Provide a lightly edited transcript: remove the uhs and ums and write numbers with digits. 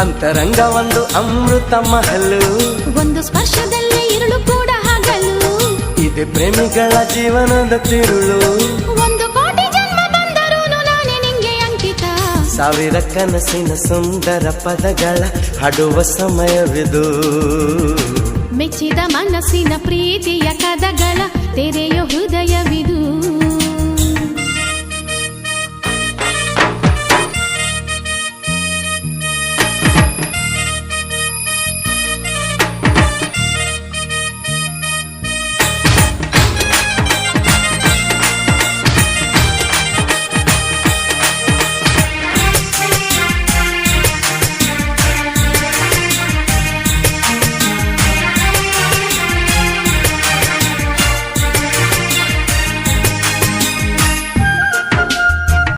ಅಂತರಂಗ ಒಂದು ಅಮೃತ ಮಹಲು, ಒಂದು ಸ್ಪರ್ಶದಲ್ಲೇ ഇരുಳು ಕೂಡ ಹಗಲು. ಇದೆ ಪ್ರೇಮಿಗಳ ಜೀವನದ ತಿರುಳು. ಒಂದು ಕೋಟಿ ಜನ್ಮ ಬಂದರೂ ನಾನೇ ನಿಂಗೆ ಅಂಕಿತ. ಸಾವಿರ ಕನಸಿನ ಸುಂದರ ಪದಗಳ ಹಾಡುವ ಸಮಯವಿದು. ಮೆಚ್ಚಿದ ಮನಸ್ಸಿನ ಪ್ರೀತಿಯ ಕದಗಳ ತೆರೆಯೋ ಹೃದಯವಿದು.